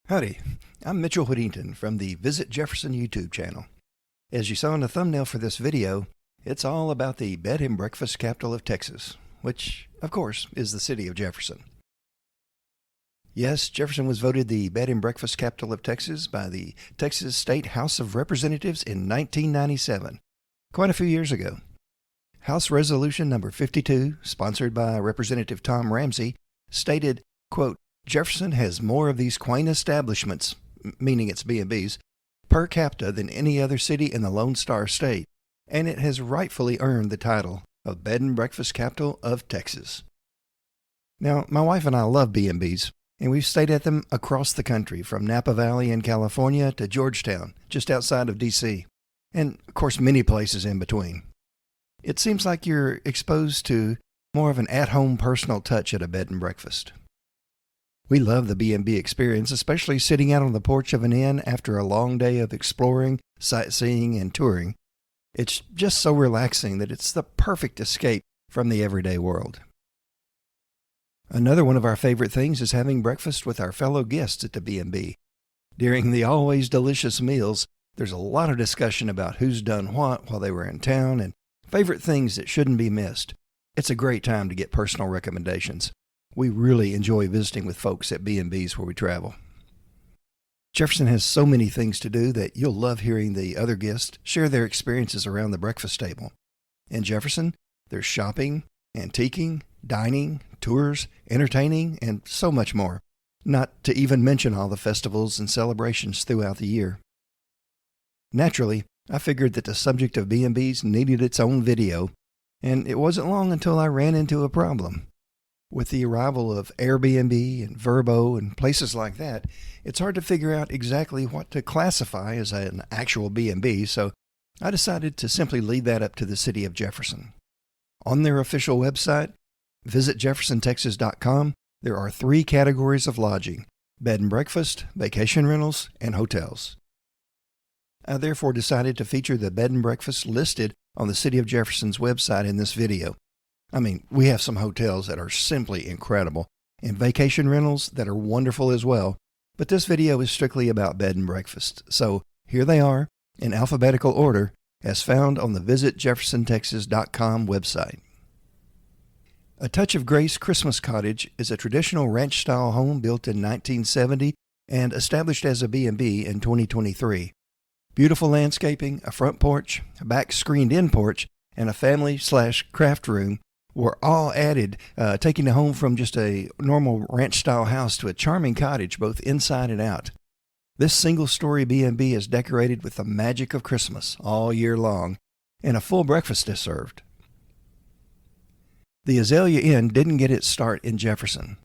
Howdy, I'm Mitchell Whittington from the Visit Jefferson YouTube channel. As you saw in the thumbnail for this video, it's all about the bed and breakfast capital of Texas, which, of course, is the city of Jefferson. Yes, Jefferson was voted the bed and breakfast capital of Texas by the Texas State House of Representatives in 1997, quite a few years ago. House Resolution number 52, sponsored by Representative Tom Ramsey, stated, quote, Jefferson has more of these quaint establishments, meaning it's B&Bs, per capita than any other city in the Lone Star State, and it has rightfully earned the title of Bed and Breakfast Capital of Texas. Now, my wife and I love B&Bs, and we've stayed at them across the country, from Napa Valley in California to Georgetown, just outside of D.C., and, of course, many places in between. It seems like you're exposed to more of an at-home personal touch at a bed and breakfast. We love the B&B experience, especially sitting out on the porch of an inn after a long day of exploring, sightseeing, and touring. It's just so relaxing that it's the perfect escape from the everyday world. Another one of our favorite things is having breakfast with our fellow guests at the B&B. During the always delicious meals, there's a lot of discussion about who's done what while they were in town and favorite things that shouldn't be missed. It's a great time to get personal recommendations. We really enjoy visiting with folks at B&Bs where we travel. Jefferson has so many things to do that you'll love hearing the other guests share their experiences around the breakfast table. In Jefferson, there's shopping, antiquing, dining, tours, entertaining, and so much more, not to even mention all the festivals and celebrations throughout the year. Naturally, I figured that the subject of B&Bs needed its own video, and it wasn't long until I ran into a problem. With the arrival of Airbnb and Vrbo and places like that, it's hard to figure out exactly what to classify as an actual B&B, so I decided to simply leave that up to the city of Jefferson. On their official website, visitjeffersontexas.com, there are 3 categories of lodging: bed and breakfast, vacation rentals, and hotels. I therefore decided to feature the bed and breakfast listed on the City of Jefferson's website in this video. I mean, we have some hotels that are simply incredible, and vacation rentals that are wonderful as well, but this video is strictly about bed and breakfast, so here they are, in alphabetical order, as found on the visitjeffersontexas.com website. A Touch of Grace Christmas Cottage is a traditional ranch-style home built in 1970 and established as a B&B in 2023. Beautiful landscaping, a front porch, a back screened-in porch, and a family/craft room were all added, taking the home from just a normal ranch-style house to a charming cottage both inside and out. This single-story B&B is decorated with the magic of Christmas all year long, and a full breakfast is served. The Azalea Inn didn't get its start in Jefferson.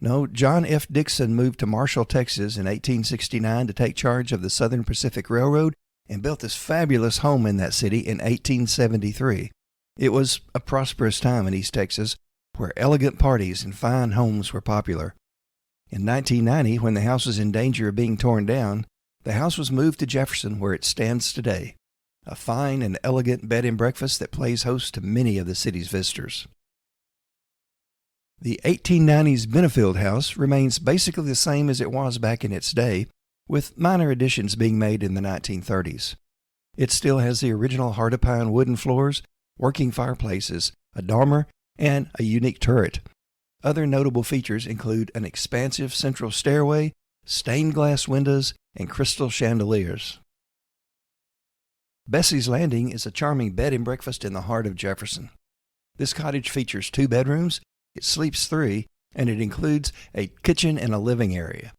No, John F. Dixon moved to Marshall, Texas in 1869 to take charge of the Southern Pacific Railroad and built this fabulous home in that city in 1873. It was a prosperous time in East Texas, where elegant parties and fine homes were popular. In 1990, when the house was in danger of being torn down, the house was moved to Jefferson, where it stands today, a fine and elegant bed and breakfast that plays host to many of the city's visitors. The 1890s Benefield House remains basically the same as it was back in its day, with minor additions being made in the 1930s. It still has the original heart-of-pine wooden floors, working fireplaces, a dormer, and a unique turret. Other notable features include an expansive central stairway, stained glass windows, and crystal chandeliers. Bessie's Landing is a charming bed and breakfast in the heart of Jefferson. This cottage features 2 bedrooms, it sleeps 3, and it includes a kitchen and a living area.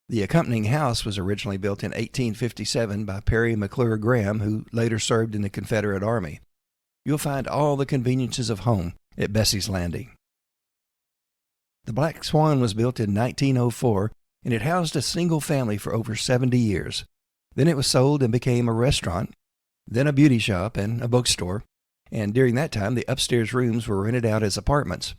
The accompanying house was originally built in 1857 by Perry McClure Graham, who later served in the Confederate Army. You'll find all the conveniences of home at Bessie's Landing. The Black Swan was built in 1904, and it housed a single family for over 70 years. Then it was sold and became a restaurant, then a beauty shop and a bookstore, and during that time the upstairs rooms were rented out as apartments.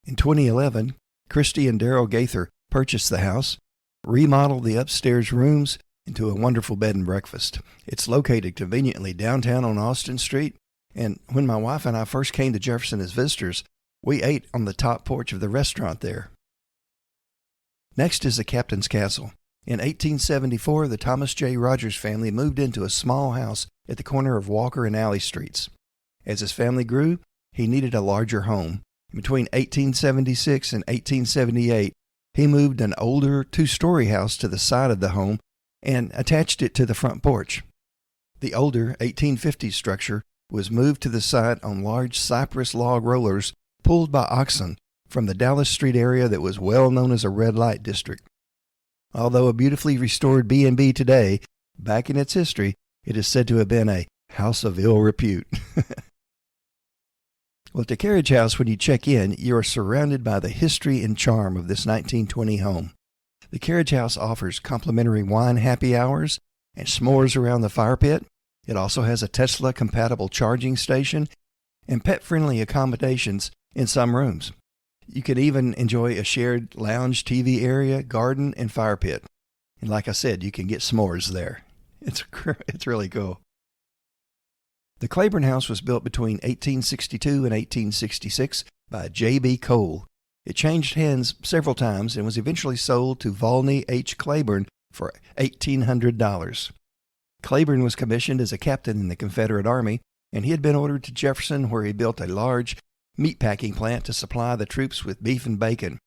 In 2011, Christy and Darrell Gaither purchased the house, remodeled the upstairs rooms into a wonderful bed and breakfast. It's located conveniently downtown on Austin Street, and when my wife and I first came to Jefferson as visitors, we ate on the top porch of the restaurant there. Next is the Captain's Castle. In 1874, the Thomas J. Rogers family moved into a small house at the corner of Walker and Alley Streets. As his family grew, he needed a larger home. Between 1876 and 1878, he moved an older two-story house to the side of the home and attached it to the front porch. The older 1850s structure was moved to the site on large cypress log rollers pulled by oxen from the Dallas Street area that was well known as a red light district. Although a beautifully restored B&B today, back in its history, it is said to have been a house of ill repute. Well, at the carriage house, when you check in, you are surrounded by the history and charm of this 1920 home. The carriage house offers complimentary wine happy hours and s'mores around the fire pit. It also has a Tesla-compatible charging station and pet-friendly accommodations in some rooms. You can even enjoy a shared lounge TV area, garden, and fire pit. And like I said, you can get s'mores there. It's really cool. The Claiborne House was built between 1862 and 1866 by J.B. Cole. It changed hands several times and was eventually sold to Volney H. Claiborne for $1,800. Claiborne was commissioned as a captain in the Confederate Army, and he had been ordered to Jefferson, where he built a large meatpacking plant to supply the troops with beef and bacon.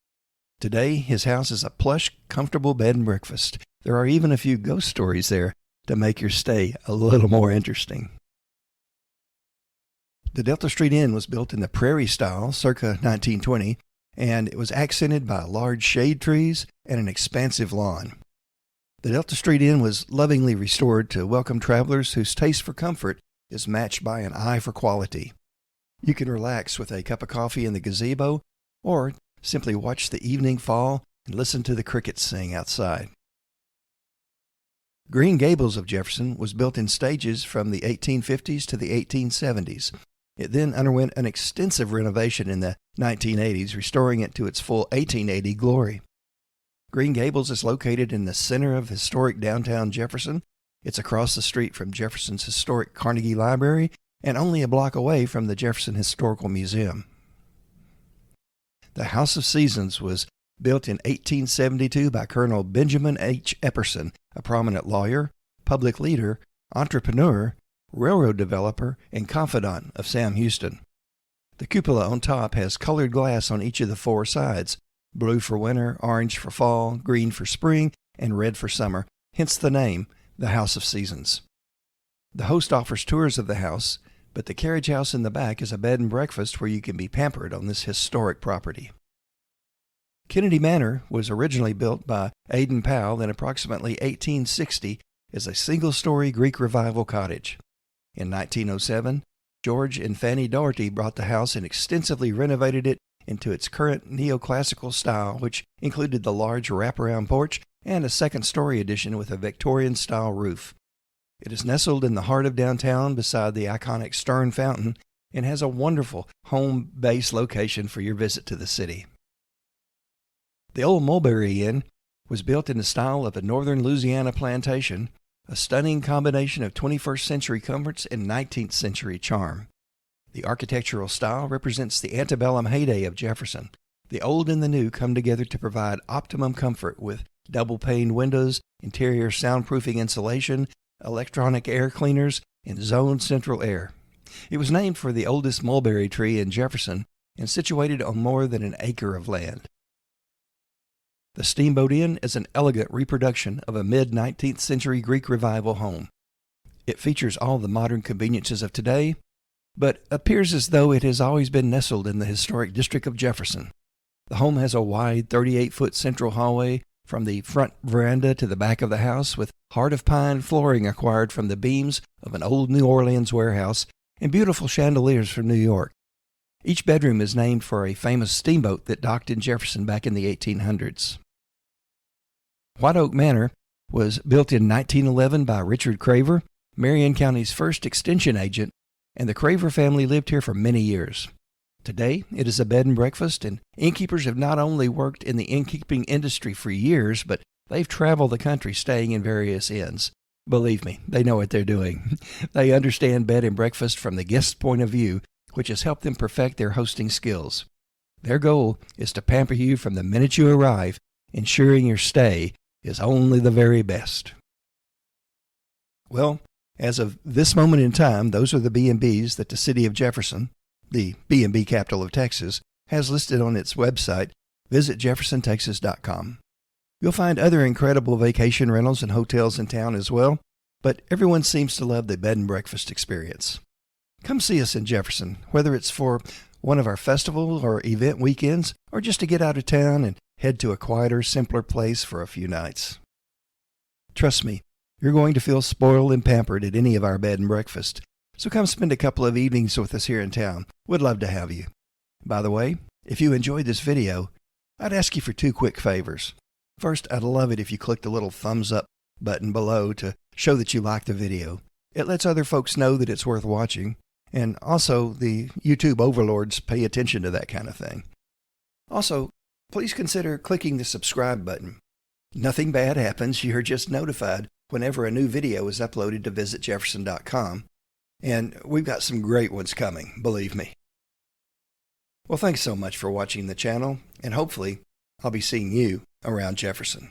Today, his house is a plush, comfortable bed and breakfast. There are even a few ghost stories there to make your stay a little more interesting. The Delta Street Inn was built in the Prairie style circa 1920, and it was accented by large shade trees and an expansive lawn. The Delta Street Inn was lovingly restored to welcome travelers whose taste for comfort is matched by an eye for quality. You can relax with a cup of coffee in the gazebo, or simply watch the evening fall and listen to the crickets sing outside. Green Gables of Jefferson was built in stages from the 1850s to the 1870s. It then underwent an extensive renovation in the 1980s, restoring it to its full 1880 glory. Green Gables is located in the center of historic downtown Jefferson. It's across the street from Jefferson's historic Carnegie Library and only a block away from the Jefferson Historical Museum. The House of Seasons was built in 1872 by Colonel Benjamin H. Epperson, a prominent lawyer, public leader, entrepreneur, railroad developer, and confidant of Sam Houston. The cupola on top has colored glass on each of the four sides: blue for winter, orange for fall, green for spring, and red for summer, hence the name, the House of Seasons. The host offers tours of the house, but the carriage house in the back is a bed and breakfast where you can be pampered on this historic property. Kennedy Manor was originally built by Aidan Powell in approximately 1860 as a single-story Greek Revival cottage. In 1907, George and Fanny Doherty brought the house and extensively renovated it into its current neoclassical style, which included the large wraparound porch and a second-story addition with a Victorian-style roof. It is nestled in the heart of downtown beside the iconic Stern Fountain and has a wonderful home base location for your visit to the city. The Old Mulberry Inn was built in the style of a northern Louisiana plantation, a stunning combination of 21st century comforts and 19th century charm. The architectural style represents the antebellum heyday of Jefferson. The old and the new come together to provide optimum comfort with double-paned windows, interior soundproofing insulation, electronic air cleaners, and zoned central air. It was named for the oldest mulberry tree in Jefferson and situated on more than an acre of land. The Steamboat Inn is an elegant reproduction of a mid-19th century Greek Revival home. It features all the modern conveniences of today, but appears as though it has always been nestled in the historic district of Jefferson. The home has a wide 38-foot central hallway from the front veranda to the back of the house, with heart of pine flooring acquired from the beams of an old New Orleans warehouse and beautiful chandeliers from New York. Each bedroom is named for a famous steamboat that docked in Jefferson back in the 1800s. White Oak Manor was built in 1911 by Richard Craver, Marion County's first extension agent, and the Craver family lived here for many years. Today, it is a bed and breakfast, and innkeepers have not only worked in the innkeeping industry for years, but they've traveled the country staying in various inns. Believe me, they know what they're doing. They understand bed and breakfast from the guest's point of view, which has helped them perfect their hosting skills. Their goal is to pamper you from the minute you arrive, ensuring your stay is only the very best. Well, as of this moment in time, those are the B&Bs that the city of Jefferson, the B&B Capital of Texas, has listed on its website, visitjeffersontexas.com. You'll find other incredible vacation rentals and hotels in town as well, but everyone seems to love the bed and breakfast experience. Come see us in Jefferson, whether it's for one of our festival or event weekends, or just to get out of town and head to a quieter, simpler place for a few nights. Trust me, you're going to feel spoiled and pampered at any of our bed and breakfast, so come spend a couple of evenings with us here in town. We'd love to have you. By the way, if you enjoyed this video, I'd ask you for 2 quick favors. First, I'd love it if you click the little thumbs up button below to show that you like the video. It lets other folks know that it's worth watching, and also the YouTube overlords pay attention to that kind of thing. Also, please consider clicking the subscribe button. Nothing bad happens, you're just notified whenever a new video is uploaded to visitjefferson.com, and we've got some great ones coming, believe me. Well, thanks so much for watching the channel, and hopefully I'll be seeing you around Jefferson.